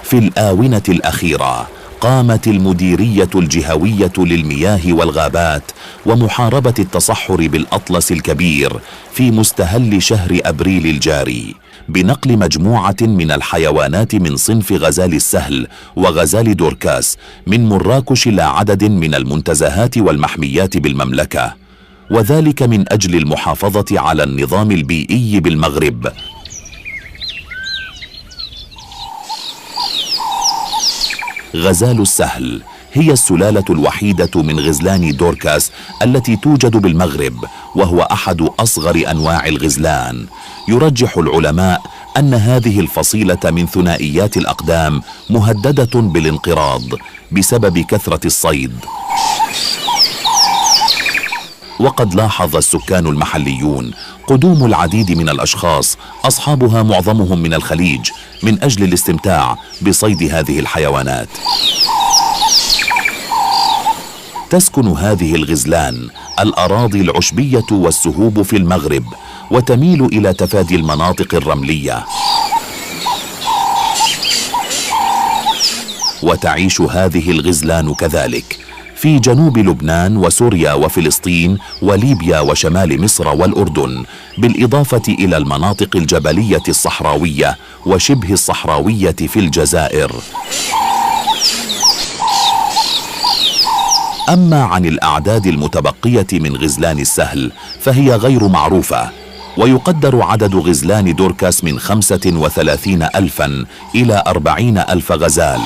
في الآونة الأخيرة قامت المديرية الجهوية للمياه والغابات ومحاربة التصحر بالأطلس الكبير في مستهل شهر أبريل الجاري بنقل مجموعة من الحيوانات من صنف غزال السهل وغزال دوركاس من مراكش إلى عدد من المنتزهات والمحميات بالمملكة، وذلك من أجل المحافظة على النظام البيئي بالمغرب. غزال السهل هي السلالة الوحيدة من غزلان دوركاس التي توجد بالمغرب، وهو أحد أصغر أنواع الغزلان. يرجح العلماء أن هذه الفصيلة من ثنائيات الأقدام مهددة بالانقراض بسبب كثرة الصيد. وقد لاحظ السكان المحليون قدوم العديد من الأشخاص أصحابها معظمهم من الخليج من أجل الاستمتاع بصيد هذه الحيوانات. تسكن هذه الغزلان الأراضي العشبية والسهوب في المغرب، وتميل إلى تفادي المناطق الرملية. وتعيش هذه الغزلان كذلك في جنوب لبنان وسوريا وفلسطين وليبيا وشمال مصر والأردن، بالإضافة إلى المناطق الجبلية الصحراوية وشبه الصحراوية في الجزائر. أما عن الأعداد المتبقية من غزلان السهل فهي غير معروفة، ويقدر عدد غزلان دوركاس من 35,000 إلى 40,000 غزال.